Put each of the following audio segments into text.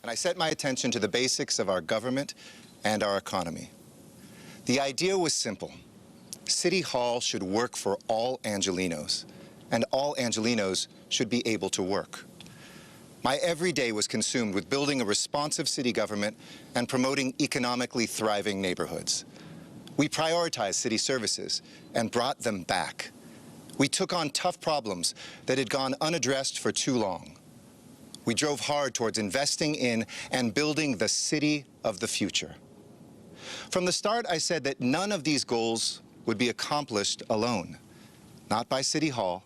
and I set my attention to the basics of our government and our economy. The idea was simple. City Hall should work for all Angelenos, and all Angelenos should be able to work. My every day was consumed with building a responsive city government and promoting economically thriving neighborhoods. We prioritized city services and brought them back. We took on tough problems that had gone unaddressed for too long. We drove hard towards investing in and building the city of the future. From the start, I said that none of these goals would be accomplished alone. Not by City Hall,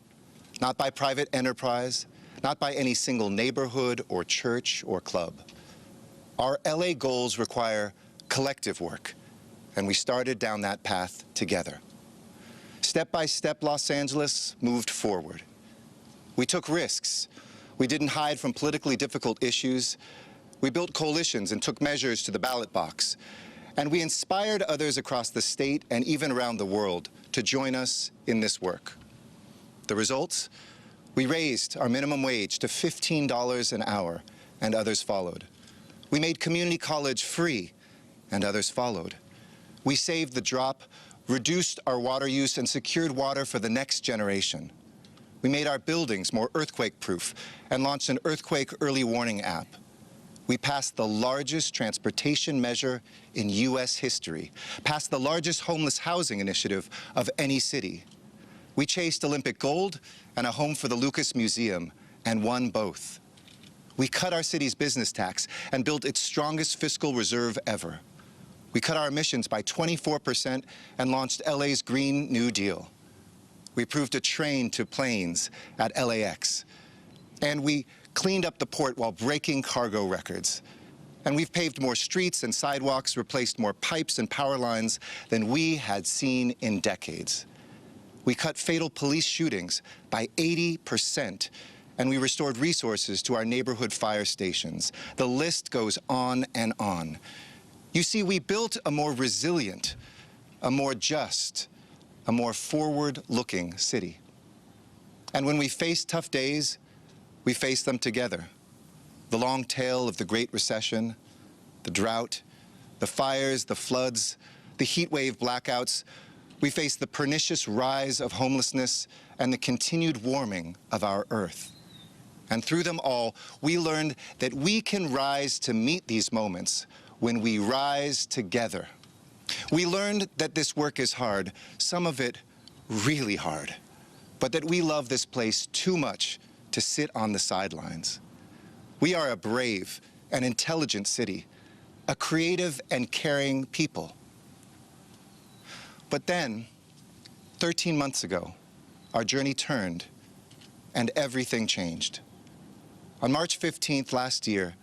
not by private enterprise, not by any single neighborhood or church or club. Our LA goals require collective work, and we started down that path together. Step by step, Los Angeles moved forward. We took risks. We didn't hide from politically difficult issues. We built coalitions and took measures to the ballot box. And we inspired others across the state and even around the world to join us in this work. The results? We raised our minimum wage to $15 an hour, and others followed. We made community college free, and others followed. We saved the drop, reduced our water use, and secured water for the next generation. We made our buildings more earthquake-proof and launched an earthquake early warning app. We passed the largest transportation measure in U.S. history, passed the largest homeless housing initiative of any city. We chased Olympic gold and a home for the Lucas Museum, and won both. We cut our city's business tax and built its strongest fiscal reserve ever. We cut our emissions by 24% and launched LA's Green New Deal. We approved a train to planes at LAX. And we cleaned up the port while breaking cargo records. And we've paved more streets and sidewalks, replaced more pipes and power lines than we had seen in decades. We cut fatal police shootings by 80%, and we restored resources to our neighborhood fire stations. The list goes on and on. You see, we built a more resilient, a more just, a more forward-looking city. And when we face tough days, we face them together. The long tail of the Great Recession, the drought, the fires, the floods, the heat wave blackouts. We face the pernicious rise of homelessness and the continued warming of our Earth. And through them all, we learned that we can rise to meet these moments when we rise together. We learned that this work is hard, some of it really hard, but that we love this place too much to sit on the sidelines. We are a brave and intelligent city, a creative and caring people. But then, 13 months ago, our journey turned and everything changed. On March 15th last year,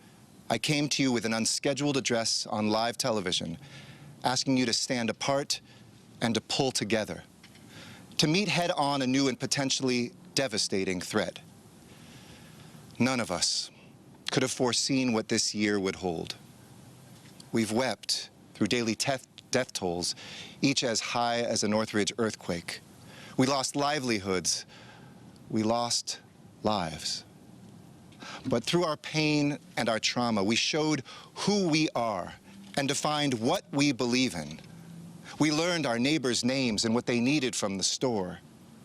I came to you with an unscheduled address on live television, asking you to stand apart and to pull together, to meet head-on a new and potentially devastating threat. None of us could have foreseen what this year would hold. We've wept through daily death tolls, each as high as a Northridge earthquake. We lost livelihoods. We lost lives. But through our pain and our trauma, we showed who we are and defined what we believe in. We learned our neighbors' names and what they needed from the store.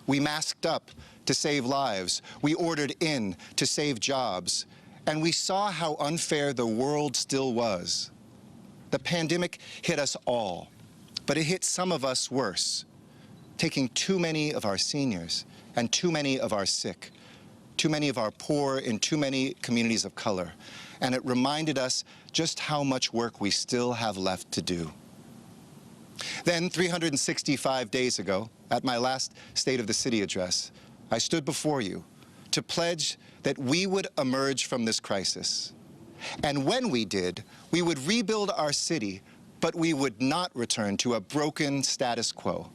We masked up to save lives. We ordered in to save jobs. And we saw how unfair the world still was. The pandemic hit us all, but it hit some of us worse, taking too many of our seniors and too many of our sick, too many of our poor in too many communities of color. And it reminded us just how much work we still have left to do. Then, 365 days ago, at my last State of the City address, I stood before you to pledge that we would emerge from this crisis. And when we did, we would rebuild our city, but we would not return to a broken status quo.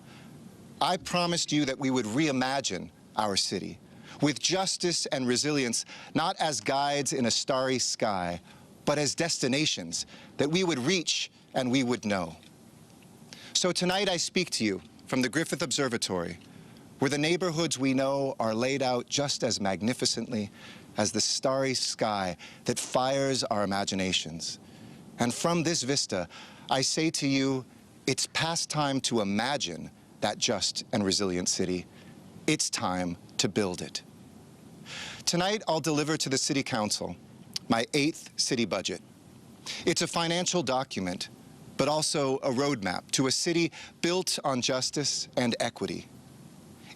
I promised you that we would reimagine our city with justice and resilience, not as guides in a starry sky, but as destinations that we would reach and we would know. So tonight I speak to you from the Griffith Observatory, where the neighborhoods we know are laid out just as magnificently as the starry sky that fires our imaginations. And from this vista, I say to you, it's past time to imagine that just and resilient city. It's time to build it. Tonight, I'll deliver to the City Council my 8th city budget. It's a financial document, but also a roadmap to a city built on justice and equity.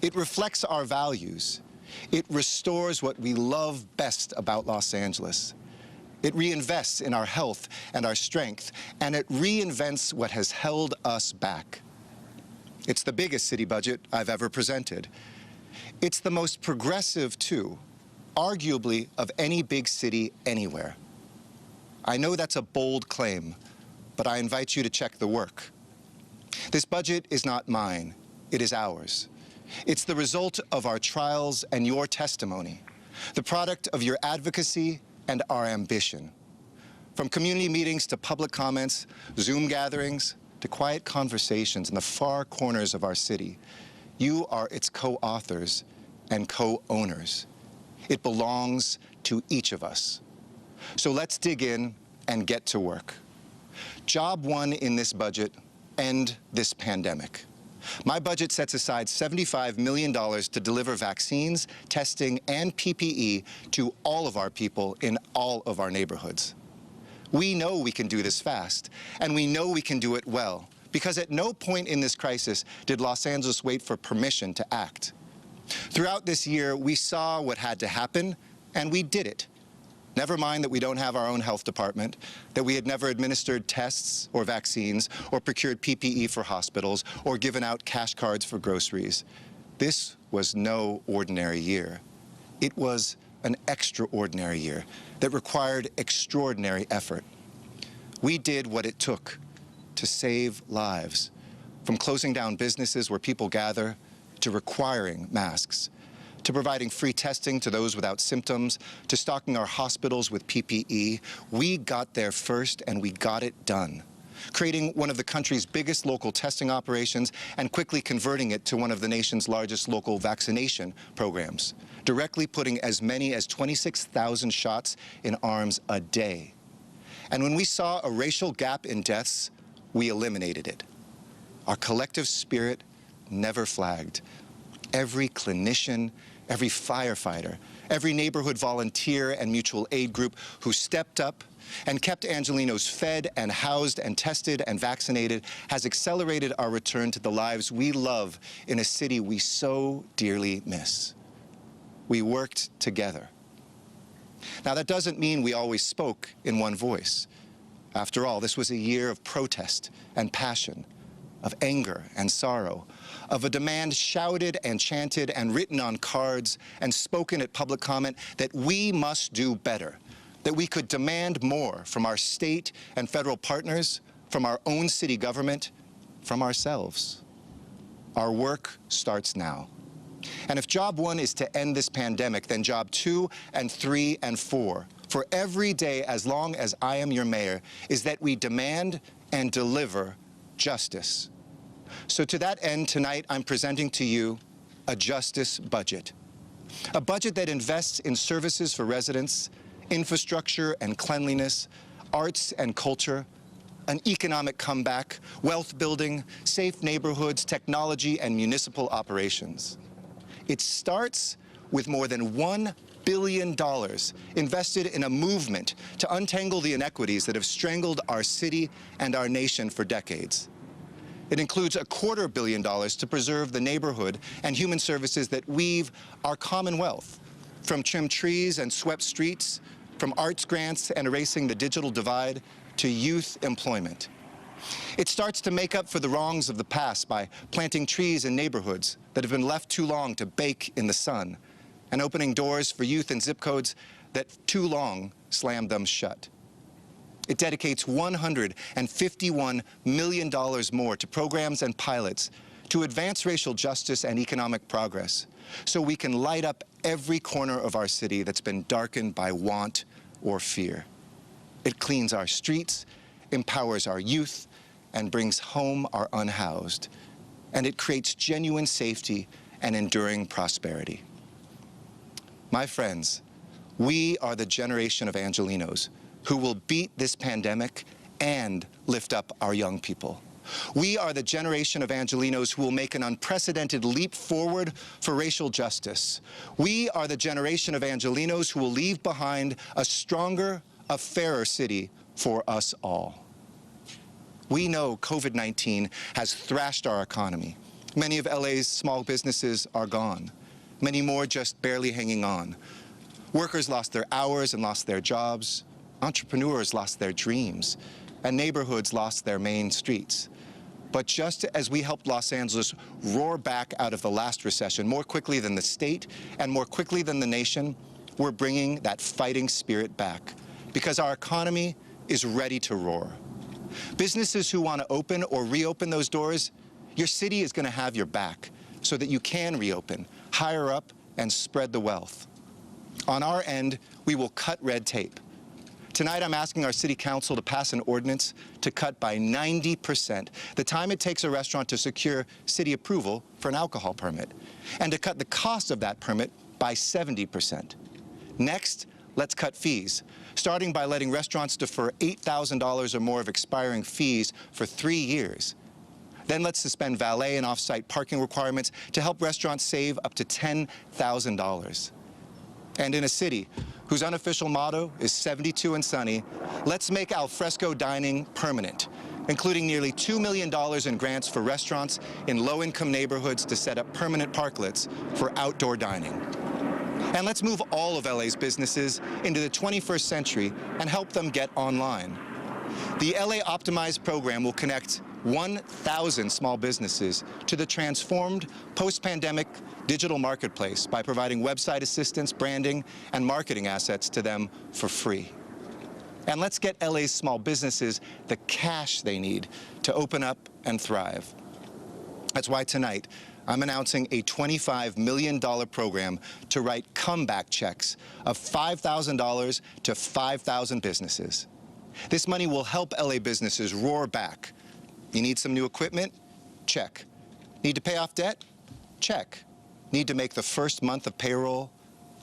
It reflects our values. It restores what we love best about Los Angeles. It reinvests in our health and our strength, and it reinvents what has held us back. It's the biggest city budget I've ever presented. It's the most progressive, too, arguably of any big city anywhere. I know that's a bold claim, but I invite you to check the work. This budget is not mine, it is ours. It's the result of our trials and your testimony, the product of your advocacy and our ambition. From community meetings to public comments, Zoom gatherings, to quiet conversations in the far corners of our city, you are its co-authors and co-owners. It belongs to each of us. So let's dig in and get to work. Job one in this budget, end this pandemic. My budget sets aside $75 million to deliver vaccines, testing, and PPE to all of our people in all of our neighborhoods. We know we can do this fast, and we know we can do it well, because at no point in this crisis did Los Angeles wait for permission to act. Throughout this year, we saw what had to happen, and we did it. Never mind that we don't have our own health department, that we had never administered tests or vaccines or procured PPE for hospitals or given out cash cards for groceries. This was no ordinary year. It was an extraordinary year that required extraordinary effort. We did what it took to save lives, from closing down businesses where people gather to requiring masks, to providing free testing to those without symptoms, to stocking our hospitals with PPE. We got there first, and we got it done, creating one of the country's biggest local testing operations and quickly converting it to one of the nation's largest local vaccination programs, directly putting as many as 26,000 shots in arms a day. And when we saw a racial gap in deaths, we eliminated it. Our collective spirit never flagged. Every clinician, every firefighter, every neighborhood volunteer and mutual aid group who stepped up and kept Angelenos fed and housed and tested and vaccinated has accelerated our return to the lives we love in a city we so dearly miss. We worked together. Now, that doesn't mean we always spoke in one voice. After all, this was a year of protest and passion, of anger and sorrow, of a demand shouted and chanted and written on cards and spoken at public comment that we must do better, that we could demand more from our state and federal partners, from our own city government, from ourselves. Our work starts now. And if job one is to end this pandemic, then job 2 and 3 and 4, for every day as long as I am your mayor, is that we demand and deliver justice. So to that end, tonight, I'm presenting to you a justice budget. A budget that invests in services for residents, infrastructure and cleanliness, arts and culture, an economic comeback, wealth building, safe neighborhoods, technology, and municipal operations. It starts with more than $1 billion invested in a movement to untangle the inequities that have strangled our city and our nation for decades. It includes $250 million to preserve the neighborhood and human services that weave our commonwealth, from trimmed trees and swept streets, from arts grants and erasing the digital divide, to youth employment. It starts to make up for the wrongs of the past by planting trees in neighborhoods that have been left too long to bake in the sun, and opening doors for youth in zip codes that too long slammed them shut. It dedicates $151 million more to programs and pilots to advance racial justice and economic progress, so we can light up every corner of our city that's been darkened by want or fear. It cleans our streets, empowers our youth, and brings home our unhoused. And it creates genuine safety and enduring prosperity. My friends, We are the generation of Angelenos who will beat this pandemic and lift up our young people. We are the generation of Angelenos who will make an unprecedented leap forward for racial justice. We are the generation of Angelenos who will leave behind a stronger, a fairer city for us all. We know COVID-19 has thrashed our economy. Many of LA's small businesses are gone. Many more just barely hanging on. Workers lost their hours and lost their jobs. Entrepreneurs lost their dreams. And neighborhoods lost their main streets. But just as we helped Los Angeles roar back out of the last recession more quickly than the state and more quickly than the nation, we're bringing that fighting spirit back because our economy is ready to roar. Businesses who want to open or reopen those doors, your city is going to have your back so that you can reopen, hire up, and spread the wealth. On our end, we will cut red tape. Tonight, I'm asking our City Council to pass an ordinance to cut by 90% the time it takes a restaurant to secure city approval for an alcohol permit, and to cut the cost of that permit by 70%. Next, let's cut fees, starting by letting restaurants defer $8,000 or more of expiring fees for 3 years. Then let's suspend valet and off-site parking requirements to help restaurants save up to $10,000. And in a city whose unofficial motto is 72 and sunny, let's make al fresco dining permanent, including nearly $2 million in grants for restaurants in low-income neighborhoods to set up permanent parklets for outdoor dining. And let's move all of LA's businesses into the 21st century and help them get online. The LA Optimized program will connect 1,000 small businesses to the transformed post-pandemic digital marketplace by providing website assistance, branding, and marketing assets to them for free. And let's get LA's small businesses the cash they need to open up and thrive. That's why tonight, I'm announcing a $25 million program to write comeback checks of $5,000 to 5,000 businesses. This money will help LA businesses roar back. You need some new equipment? Check. Need to pay off debt? Check. Need to make the first month of payroll?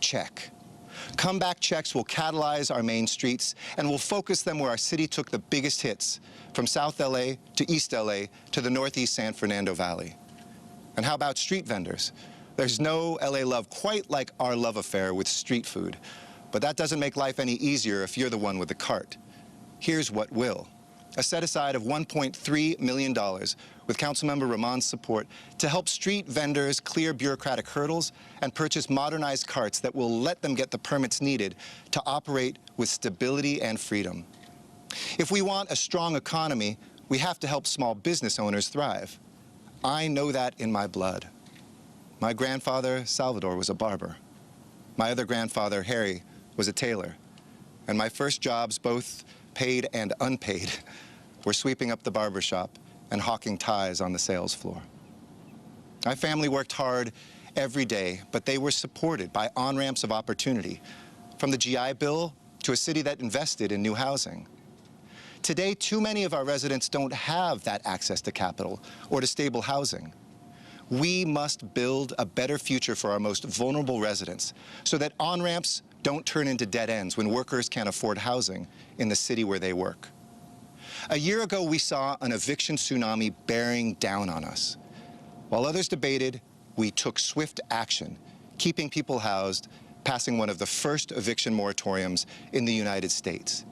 Check. Comeback checks will catalyze our main streets and will focus them where our city took the biggest hits, from South LA to East LA to the Northeast San Fernando Valley. And how about street vendors? There's no LA love quite like our love affair with street food, but that doesn't make life any easier if you're the one with the cart. Here's what will. A set-aside of $1.3 million with Councilmember Ramon's support to help street vendors clear bureaucratic hurdles and purchase modernized carts that will let them get the permits needed to operate with stability and freedom. If we want a strong economy, we have to help small business owners thrive. I know that in my blood. My grandfather, Salvador, was a barber. My other grandfather, Harry, was a tailor. And my first jobs, both paid and unpaid, were sweeping up the barber shop and hawking ties on the sales floor. My family worked hard every day, but they were supported by on-ramps of opportunity, from the GI Bill to a city that invested in new housing. Today, too many of our residents don't have that access to capital or to stable housing. We must build a better future for our most vulnerable residents so that on-ramps don't turn into dead ends when workers can't afford housing in the city where they work. A year ago, we saw an eviction tsunami bearing down on us. While others debated, we took swift action, keeping people housed, passing one of the first eviction moratoriums in the United States.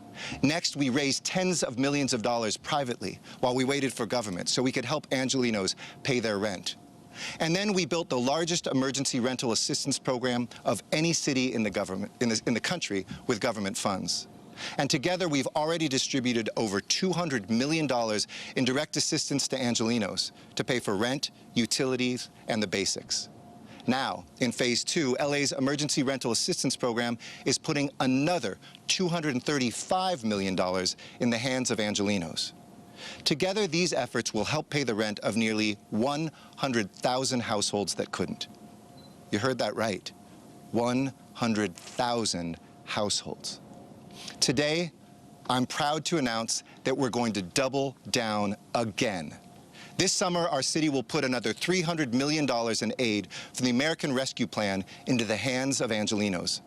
Next, we raised tens of millions of dollars privately while we waited for government so we could help Angelenos pay their rent. And then we built the largest emergency rental assistance program of any city in the country with government funds. And together, we've already distributed over $200 million in direct assistance to Angelenos to pay for rent, utilities, and the basics. Now, in Phase 2, LA's Emergency Rental Assistance Program is putting another $235 million in the hands of Angelenos. Together, these efforts will help pay the rent of nearly 100,000 households that couldn't. You heard that right, 100,000 households. Today, I'm proud to announce that we're going to double down again. This summer, our city will put another $300 million in aid from the American Rescue Plan into the hands of Angelenos.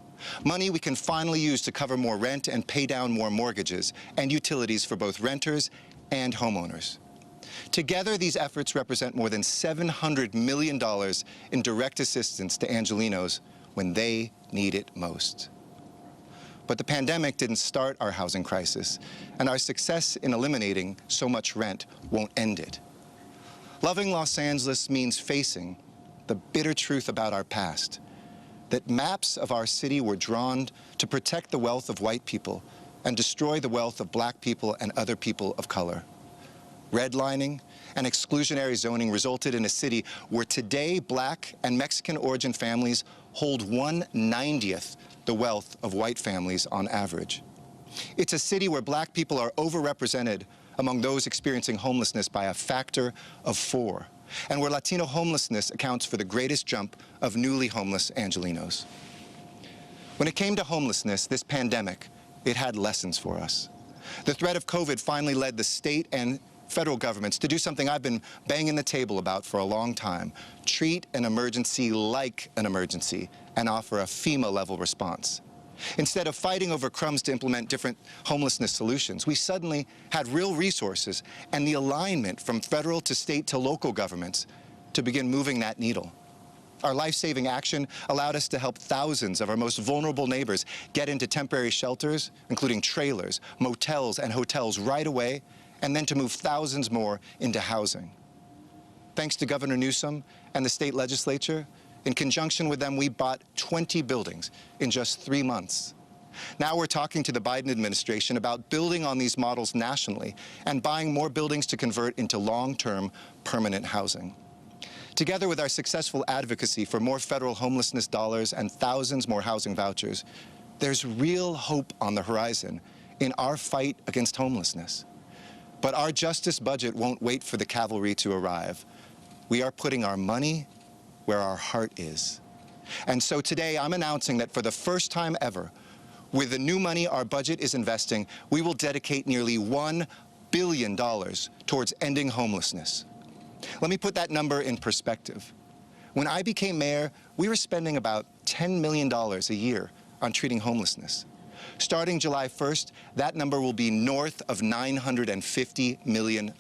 Money we can finally use to cover more rent and pay down more mortgages and utilities for both renters and homeowners. Together, these efforts represent more than $700 million in direct assistance to Angelenos when they need it most. But the pandemic didn't start our housing crisis, and our success in eliminating so much rent won't end it. Loving Los Angeles means facing the bitter truth about our past, that maps of our city were drawn to protect the wealth of white people and destroy the wealth of black people and other people of color. Redlining and exclusionary zoning resulted in a city where today black and Mexican origin families hold 1/90th the wealth of white families on average. It's a city where black people are overrepresented among those experiencing homelessness by a factor of 4, and where Latino homelessness accounts for the greatest jump of newly homeless Angelenos. When it came to homelessness, this pandemic, it had lessons for us. The threat of COVID finally led the state and federal governments to do something I've been banging the table about for a long time: treat an emergency like an emergency and offer a FEMA-level response. Instead of fighting over crumbs to implement different homelessness solutions, we suddenly had real resources and the alignment from federal to state to local governments to begin moving that needle. Our life-saving action allowed us to help thousands of our most vulnerable neighbors get into temporary shelters, including trailers, motels, and hotels right away, and then to move thousands more into housing. Thanks to Governor Newsom and the state legislature, in conjunction with them, we bought 20 buildings in just 3 months. Now we're talking to the Biden administration about building on these models nationally and buying more buildings to convert into long-term permanent housing. Together with our successful advocacy for more federal homelessness dollars and thousands more housing vouchers, there's real hope on the horizon in our fight against homelessness. But our justice budget won't wait for the cavalry to arrive. We are putting our money where our heart is. And so today I'm announcing that for the first time ever, with the new money our budget is investing, we will dedicate nearly $1 billion towards ending homelessness. Let me put that number in perspective. When I became mayor, we were spending about $10 million a year on treating homelessness. Starting July 1st, that number will be north of $950 million.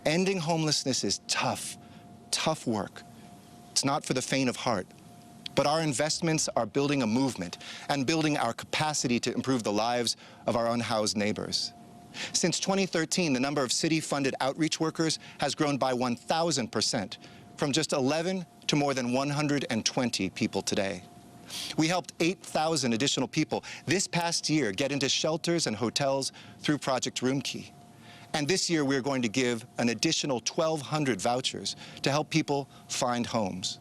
Ending homelessness is tough work. It's not for the faint of heart. But our investments are building a movement and building our capacity to improve the lives of our unhoused neighbors. Since 2013, the number of city-funded outreach workers has grown by 1,000%, from just 11 to more than 120 people today. We helped 8,000 additional people this past year get into shelters and hotels through Project Roomkey. And this year, we're going to give an additional 1,200 vouchers to help people find homes.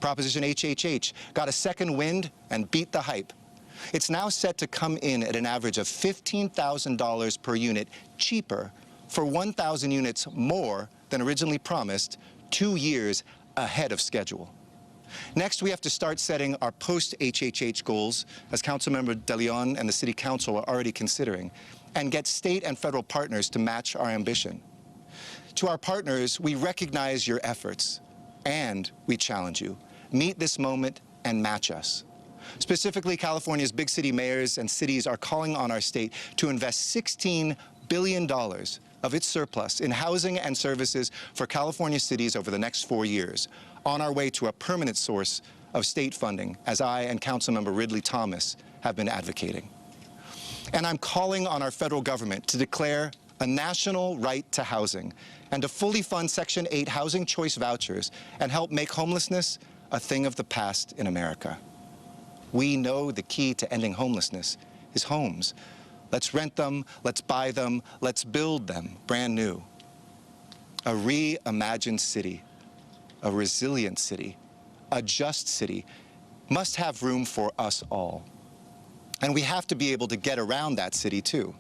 Proposition HHH got a second wind and beat the hype. It's now set to come in at an average of $15,000 per unit cheaper for 1,000 units more than originally promised, 2 years ahead of schedule. Next, we have to start setting our post-HHH goals, as Councilmember De Leon and the City Council are already considering, and get state and federal partners to match our ambition. To our partners, we recognize your efforts, and we challenge you. Meet this moment and match us. Specifically, California's big city mayors and cities are calling on our state to invest $16 billion of its surplus in housing and services for California cities over the next 4 years, on our way to a permanent source of state funding, as I and Councilmember Ridley Thomas have been advocating. And I'm calling on our federal government to declare a national right to housing and to fully fund Section 8 housing choice vouchers and help make homelessness a thing of the past in America. We know the key to ending homelessness is homes. Let's rent them, let's buy them, let's build them brand new. A reimagined city, a resilient city, a just city must have room for us all. And we have to be able to get around that city too.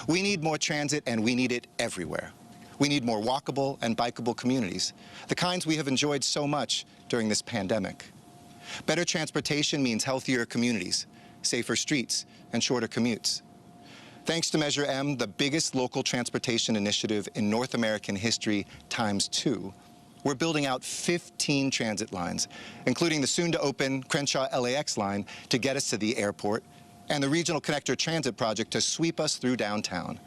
We need more transit, and we need it everywhere. We need more walkable and bikeable communities, the kinds we have enjoyed so much during this pandemic. Better transportation means healthier communities, safer streets, and shorter commutes. Thanks to Measure M, the biggest local transportation initiative in North American history ×2, we're building out 15 transit lines, including the soon-to-open Crenshaw LAX line to get us to the airport, and the Regional Connector Transit Project to sweep us through downtown.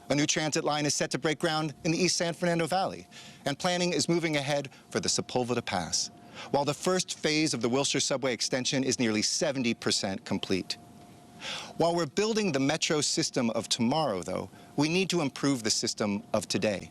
A new transit line is set to break ground in the East San Fernando Valley, and planning is moving ahead for the Sepulveda Pass, while the first phase of the Wilshire Subway extension is nearly 70% complete. While we're building the metro system of tomorrow, though, we need to improve the system of today.